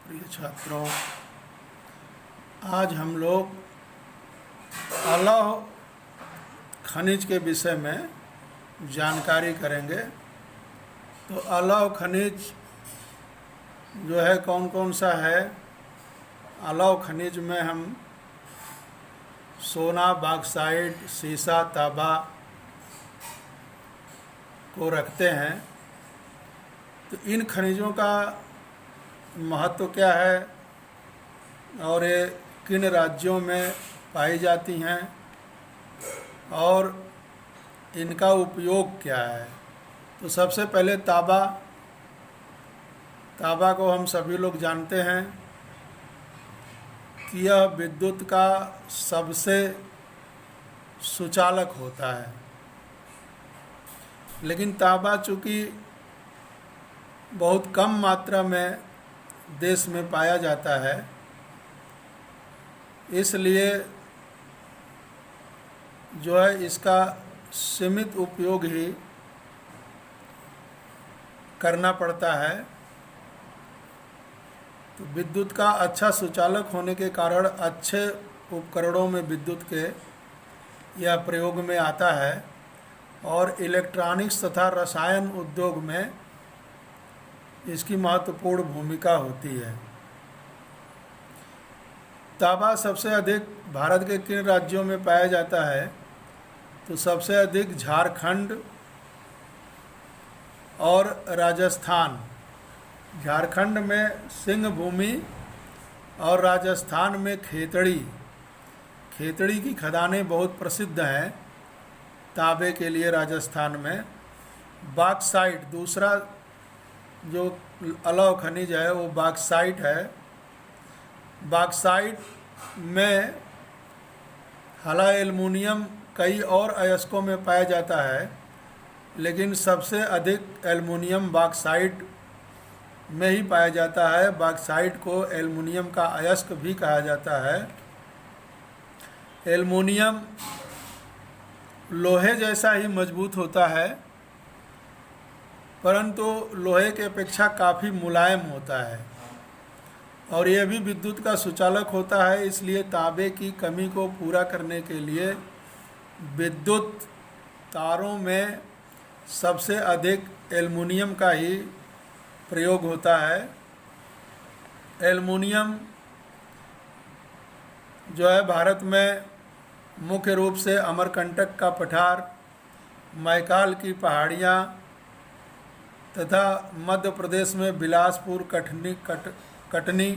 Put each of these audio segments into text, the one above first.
प्रिय छात्रों, आज हम लोग अलौह खनिज के विषय में जानकारी करेंगे। तो अलौह खनिज जो है कौन कौन सा है। अलौह खनिज में हम सोना, बॉक्साइट, सीसा, तांबा को रखते हैं। तो इन खनिजों का महत्व क्या है और ये किन राज्यों में पाई जाती हैं और इनका उपयोग क्या है। तो सबसे पहले तांबा को हम सभी लोग जानते हैं कि यह विद्युत का सबसे सुचालक होता है। लेकिन तांबा चूँकि बहुत कम मात्रा में देश में पाया जाता है, इसलिए जो है इसका सीमित उपयोग ही करना पड़ता है। तो विद्युत का अच्छा सुचालक होने के कारण अच्छे उपकरणों में विद्युत के यह प्रयोग में आता है और इलेक्ट्रॉनिक्स तथा रसायन उद्योग में इसकी महत्वपूर्ण भूमिका होती है। तांबा सबसे अधिक भारत के किन राज्यों में पाया जाता है। तो सबसे अधिक झारखंड और राजस्थान। झारखंड में सिंहभूमि और राजस्थान में खेतड़ी की खदानें बहुत प्रसिद्ध हैं तांबे के लिए। राजस्थान में बॉक्साइट, दूसरा जो अलौह खनिज है वो बॉक्साइट है। बॉक्साइट में हला एल्युमिनियम कई और अयस्कों में पाया जाता है, लेकिन सबसे अधिक एल्युमिनियम बॉक्साइट में ही पाया जाता है। बॉक्साइट को एल्युमिनियम का अयस्क भी कहा जाता है। एल्युमिनियम लोहे जैसा ही मजबूत होता है, परंतु लोहे के अपेक्षा काफ़ी मुलायम होता है और यह भी विद्युत का सुचालक होता है। इसलिए तांबे की कमी को पूरा करने के लिए विद्युत तारों में सबसे अधिक एल्युमिनियम का ही प्रयोग होता है। एल्युमिनियम जो है भारत में मुख्य रूप से अमरकंटक का पठार, मैकाल की पहाड़ियाँ तथा मध्य प्रदेश में बिलासपुर, कटनी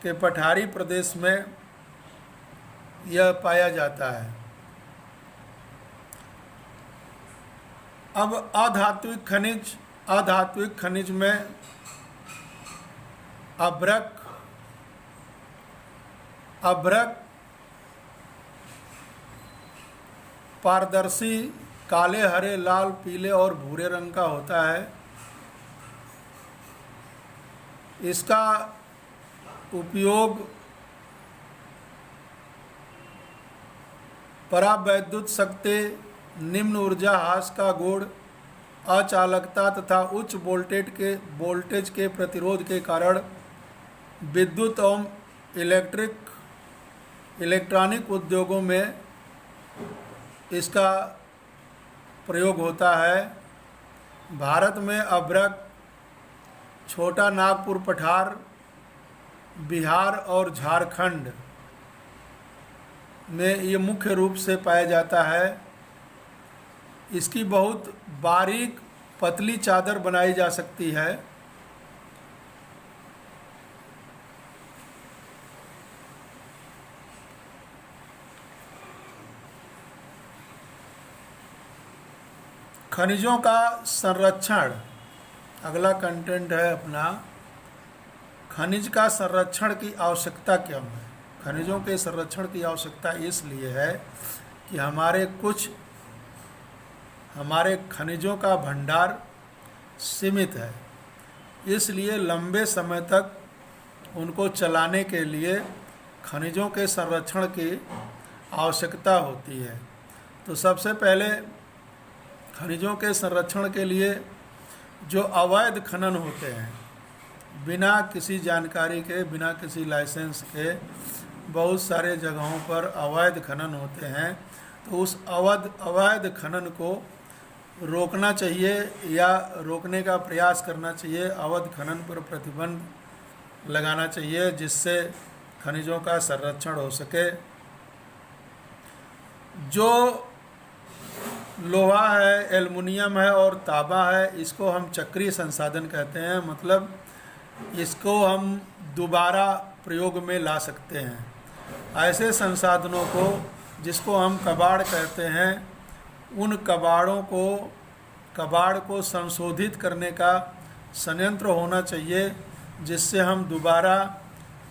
के पठारी प्रदेश में यह पाया जाता है। अब अधात्विक खनिज में अभ्रक, पारदर्शी काले, हरे, लाल, पीले और भूरे रंग का होता है। इसका उपयोग परावैद्युत शक्ति, निम्न ऊर्जा ह्रास का गुण, अचालकता तथा उच्च वोल्टेज के प्रतिरोध के कारण विद्युत एवं इलेक्ट्रॉनिक उद्योगों में इसका प्रयोग होता है। भारत में अभ्रक छोटा नागपुर पठार, बिहार और झारखंड में ये मुख्य रूप से पाया जाता है। इसकी बहुत बारीक पतली चादर बनाई जा सकती है। खनिजों का संरक्षण, अगला कंटेंट है अपना। खनिज का संरक्षण की आवश्यकता क्यों है। खनिजों के संरक्षण की आवश्यकता इसलिए है कि हमारे खनिजों का भंडार सीमित है, इसलिए लंबे समय तक उनको चलाने के लिए खनिजों के संरक्षण की आवश्यकता होती है। तो सबसे पहले खनिजों के संरक्षण के लिए जो अवैध खनन होते हैं, बिना किसी जानकारी के, बिना किसी लाइसेंस के बहुत सारे जगहों पर अवैध खनन होते हैं। तो उस अवैध खनन को रोकना चाहिए या रोकने का प्रयास करना चाहिए। अवैध खनन पर प्रतिबंध लगाना चाहिए जिससे खनिजों का संरक्षण हो सके। जो लोहा है, एल्युमिनियम है और तांबा है, इसको हम चक्रीय संसाधन कहते हैं। मतलब इसको हम दोबारा प्रयोग में ला सकते हैं। ऐसे संसाधनों को, जिसको हम कबाड़ कहते हैं, उन कबाड़ को संशोधित करने का संयंत्र होना चाहिए जिससे हम दोबारा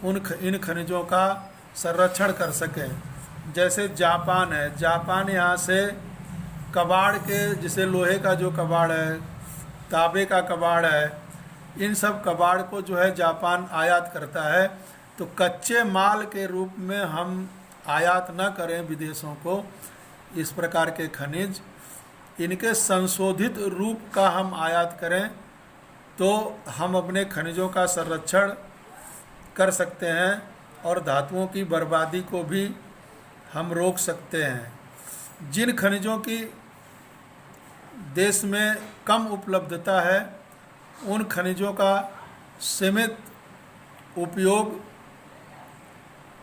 इन खनिजों का संरक्षण कर सकें। जैसे जापान है, जापान यहाँ से कबाड़ के, जैसे लोहे का जो कबाड़ है, तांबे का कबाड़ है, इन सब कबाड़ को जो है जापान आयात करता है। तो कच्चे माल के रूप में हम आयात न करें विदेशों को इस प्रकार के खनिज, इनके संशोधित रूप का हम आयात करें तो हम अपने खनिजों का संरक्षण कर सकते हैं और धातुओं की बर्बादी को भी हम रोक सकते हैं। जिन खनिजों की देश में कम उपलब्धता है, उन खनिजों का सीमित उपयोग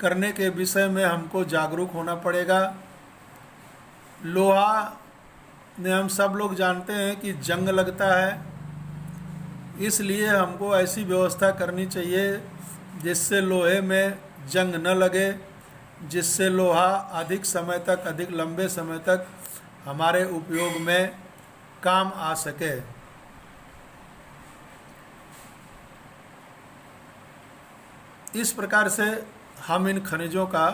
करने के विषय में हमको जागरूक होना पड़ेगा। लोहा में हम सब लोग जानते हैं कि जंग लगता है, इसलिए हमको ऐसी व्यवस्था करनी चाहिए जिससे लोहे में जंग न लगे, जिससे लोहा अधिक समय तक, अधिक लंबे समय तक हमारे उपयोग में काम आ सके। इस प्रकार से हम इन खनिजों का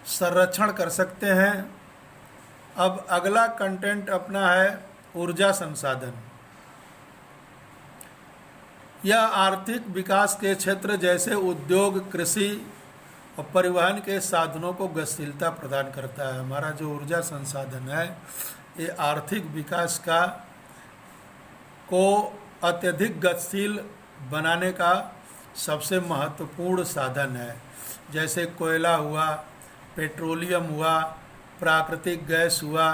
संरक्षण कर सकते हैं। अब अगला कंटेंट अपना है ऊर्जा संसाधन। यह आर्थिक विकास के क्षेत्र जैसे उद्योग, कृषि और परिवहन के साधनों को गतिशीलता प्रदान करता है। हमारा जो ऊर्जा संसाधन है, ये आर्थिक विकास को अत्यधिक गतिशील बनाने का सबसे महत्वपूर्ण साधन है। जैसे कोयला हुआ, पेट्रोलियम हुआ, प्राकृतिक गैस हुआ,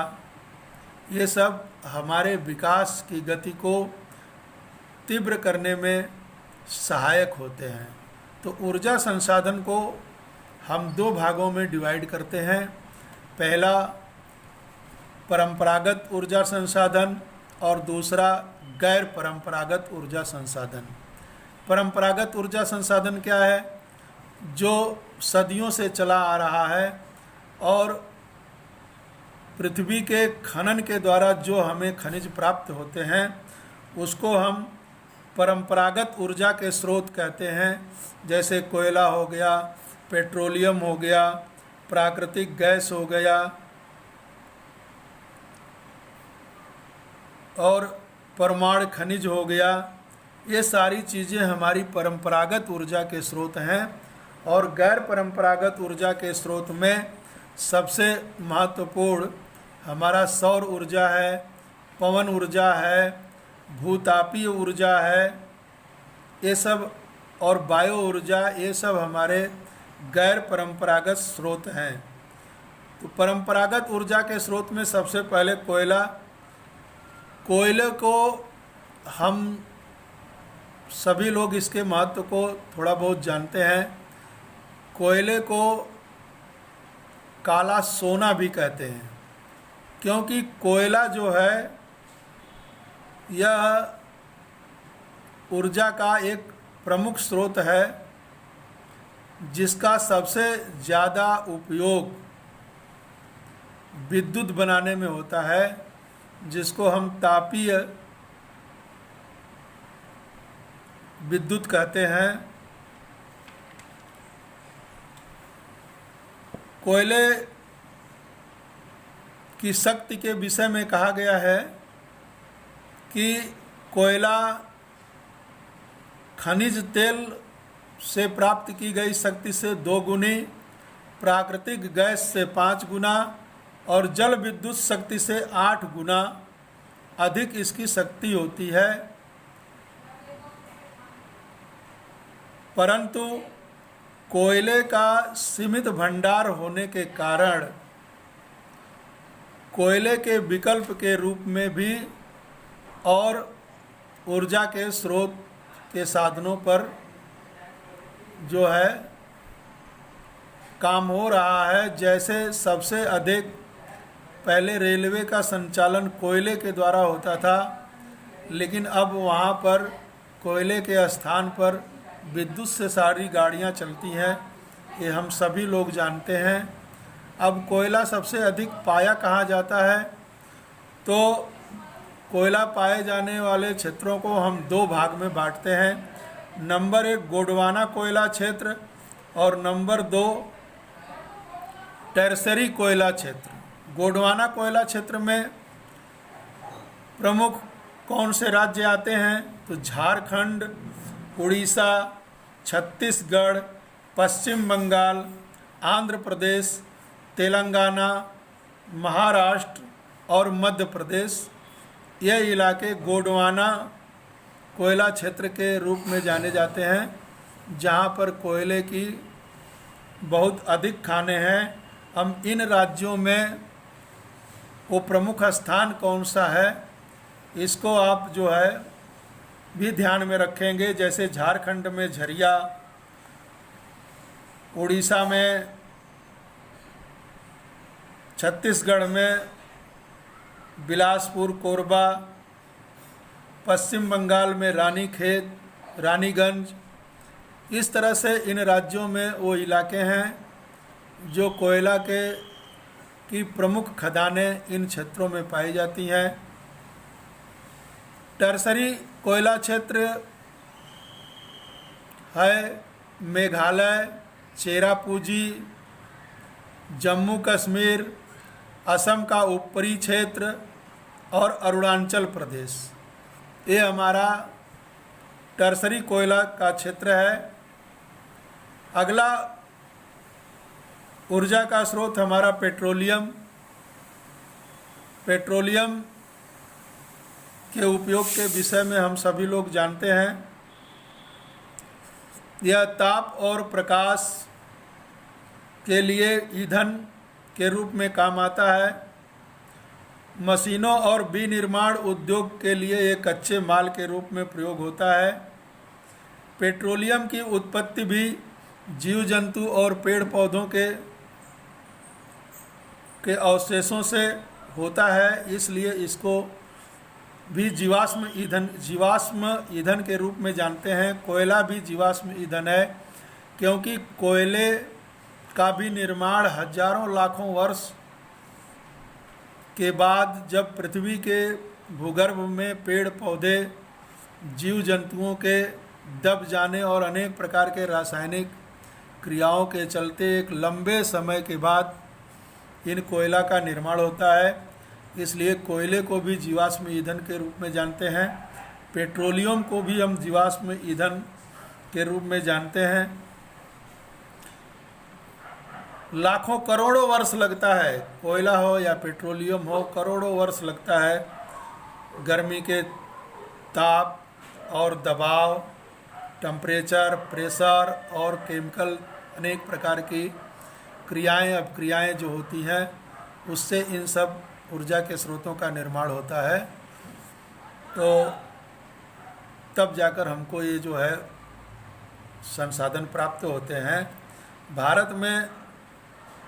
ये सब हमारे विकास की गति को तीव्र करने में सहायक होते हैं। तो ऊर्जा संसाधन को हम दो भागों में डिवाइड करते हैं। पहला परंपरागत ऊर्जा संसाधन और दूसरा गैर परंपरागत ऊर्जा संसाधन। परंपरागत ऊर्जा संसाधन क्या है? जो सदियों से चला आ रहा है और पृथ्वी के खनन के द्वारा जो हमें खनिज प्राप्त होते हैं, उसको हम परंपरागत ऊर्जा के स्रोत कहते हैं। जैसे कोयला हो गया, पेट्रोलियम हो गया, प्राकृतिक गैस हो गया और परमाणु खनिज हो गया। ये सारी चीज़ें हमारी परंपरागत ऊर्जा के स्रोत हैं। और गैर परंपरागत ऊर्जा के स्रोत में सबसे महत्वपूर्ण हमारा सौर ऊर्जा है, पवन ऊर्जा है, भूतापीय ऊर्जा है, ये सब, और बायो ऊर्जा, ये सब हमारे गैर परंपरागत स्रोत हैं। तो परंपरागत ऊर्जा के स्रोत में सबसे पहले कोयला। कोयले को हम सभी लोग इसके महत्व को थोड़ा बहुत जानते हैं। कोयले को काला सोना भी कहते हैं, क्योंकि कोयला जो है यह ऊर्जा का एक प्रमुख स्रोत है जिसका सबसे ज़्यादा उपयोग विद्युत बनाने में होता है, जिसको हम तापीय विद्युत कहते हैं। कोयले की शक्ति के विषय में कहा गया है कि कोयला खनिज तेल से प्राप्त की गई शक्ति से 2 गुनी, प्राकृतिक गैस से 5 गुना और जल विद्युत शक्ति से 8 गुना अधिक इसकी शक्ति होती है। परंतु कोयले का सीमित भंडार होने के कारण कोयले के विकल्प के रूप में भी और ऊर्जा के स्रोत के साधनों पर जो है काम हो रहा है। जैसे सबसे अधिक पहले रेलवे का संचालन कोयले के द्वारा होता था, लेकिन अब वहाँ पर कोयले के स्थान पर विद्युत से सारी गाड़ियाँ चलती हैं, ये हम सभी लोग जानते हैं। अब कोयला सबसे अधिक पाया कहाँ जाता है, तो कोयला पाए जाने वाले क्षेत्रों को हम दो भाग में बांटते हैं। नंबर 1 गोंडवाना कोयला क्षेत्र और नंबर 2 टर्सरी कोयला क्षेत्र। गोंडवाना कोयला क्षेत्र में प्रमुख कौन से राज्य आते हैं, तो झारखंड, उड़ीसा, छत्तीसगढ़, पश्चिम बंगाल, आंध्र प्रदेश, तेलंगाना, महाराष्ट्र और मध्य प्रदेश। ये इलाके गोंडवाना कोयला क्षेत्र के रूप में जाने जाते हैं, जहाँ पर कोयले की बहुत अधिक खानें हैं। हम इन राज्यों में वो प्रमुख स्थान कौन सा है, इसको आप जो है भी ध्यान में रखेंगे। जैसे झारखंड में झरिया, उड़ीसा में, छत्तीसगढ़ में बिलासपुर, कोरबा, पश्चिम बंगाल में रानीखेत, रानीगंज। इस तरह से इन राज्यों में वो इलाके हैं जो कोयला की प्रमुख खदानें इन क्षेत्रों में पाई जाती हैं। टर्सरी कोयला क्षेत्र है मेघालय, चेरापूंजी, जम्मू कश्मीर, असम का ऊपरी क्षेत्र और अरुणाचल प्रदेश। ये हमारा टर्सरी कोयला का क्षेत्र है। अगला ऊर्जा का स्रोत हमारा पेट्रोलियम के उपयोग के विषय में हम सभी लोग जानते हैं। यह ताप और प्रकाश के लिए ईंधन के रूप में काम आता है। मशीनों और विनिर्माण उद्योग के लिए एक कच्चे माल के रूप में प्रयोग होता है। पेट्रोलियम की उत्पत्ति भी जीव जंतु और पेड़ पौधों के अवशेषों से होता है, इसलिए इसको भी जीवाश्म ईंधन के रूप में जानते हैं। कोयला भी जीवाश्म ईंधन है, क्योंकि कोयले का भी निर्माण हजारों लाखों वर्ष के बाद जब पृथ्वी के भूगर्भ में पेड़ पौधे, जीव जंतुओं के दब जाने और अनेक प्रकार के रासायनिक क्रियाओं के चलते एक लंबे समय के बाद इन कोयला का निर्माण होता है। इसलिए कोयले को भी जीवाश्म ईंधन के रूप में जानते हैं। पेट्रोलियम को भी हम जीवाश्म ईंधन के रूप में जानते हैं। लाखों करोड़ों वर्ष लगता है, कोयला हो या पेट्रोलियम हो, करोड़ों वर्ष लगता है गर्मी के ताप और दबाव, टेम्परेचर, प्रेशर और केमिकल अनेक प्रकार की अपक्रियाएं जो होती हैं, उससे इन सब ऊर्जा के स्रोतों का निर्माण होता है। तो तब जाकर हमको ये जो है संसाधन प्राप्त होते हैं। भारत में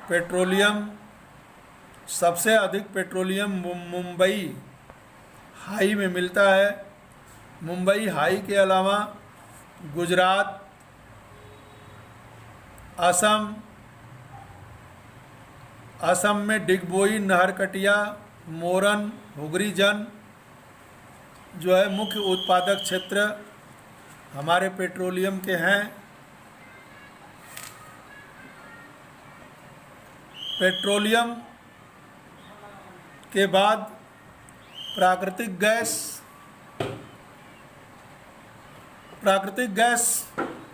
पेट्रोलियम सबसे अधिक पेट्रोलियम मुंबई हाई में मिलता है। मुंबई हाई के अलावा गुजरात, असम में डिगबोई, नहरकटिया, मोरन, हुगरी जन जो है मुख्य उत्पादक क्षेत्र हमारे पेट्रोलियम के हैं। पेट्रोलियम के बाद प्राकृतिक गैस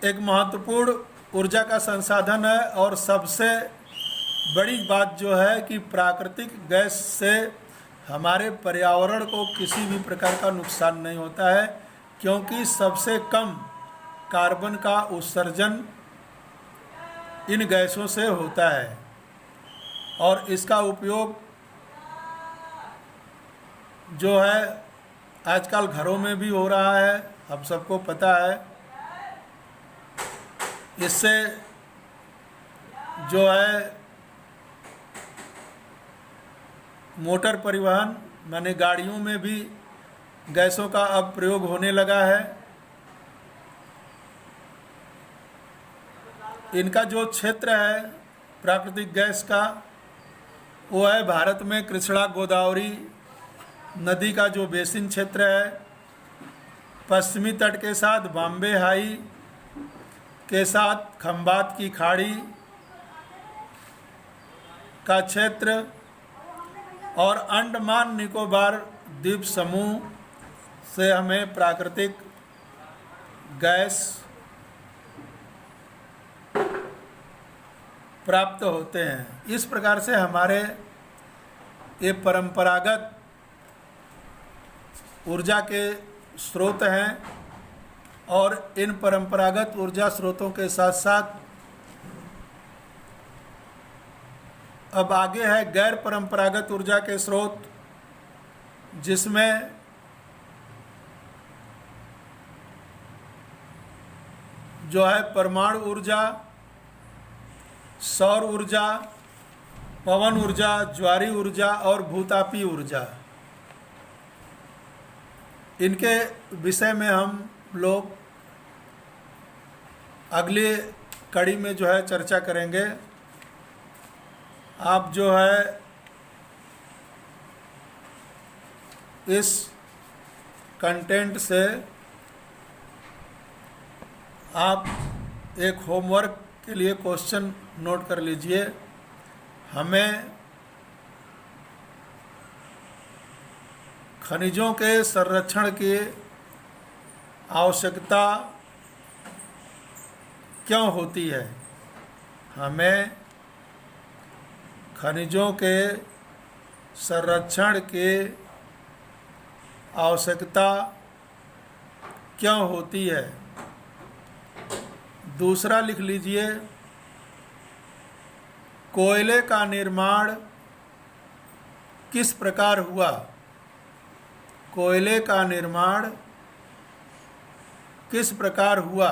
एक महत्वपूर्ण ऊर्जा का संसाधन है। और सबसे बड़ी बात जो है कि प्राकृतिक गैस से हमारे पर्यावरण को किसी भी प्रकार का नुकसान नहीं होता है, क्योंकि सबसे कम कार्बन का उत्सर्जन इन गैसों से होता है और इसका उपयोग जो है आजकल घरों में भी हो रहा है, अब सबको पता है। इससे जो है मोटर परिवहन माने गाड़ियों में भी गैसों का अब प्रयोग होने लगा है। इनका जो क्षेत्र है प्राकृतिक गैस का, वो है भारत में कृष्णा गोदावरी नदी का जो बेसिन क्षेत्र है, पश्चिमी तट के साथ बॉम्बे हाई के साथ खंबात की खाड़ी का क्षेत्र और अंडमान निकोबार द्वीप समूह से हमें प्राकृतिक गैस प्राप्त होते हैं। इस प्रकार से हमारे ये परंपरागत ऊर्जा के स्रोत हैं और इन परंपरागत ऊर्जा स्रोतों के साथ साथ अब आगे है गैर परंपरागत ऊर्जा के स्रोत, जिसमें जो है परमाणु ऊर्जा, सौर ऊर्जा, पवन ऊर्जा, ज्वारी ऊर्जा और भूतापी ऊर्जा। इनके विषय में हम लोग अगली कड़ी में जो है चर्चा करेंगे। आप जो है इस कंटेंट से आप एक होमवर्क के लिए क्वेश्चन नोट कर लीजिए। हमें खनिजों के संरक्षण की आवश्यकता क्यों होती है? हमें खनिजों के संरक्षण की आवश्यकता क्यों होती है? दूसरा लिख लीजिए, कोयले का निर्माण किस प्रकार हुआ? कोयले का निर्माण किस प्रकार हुआ?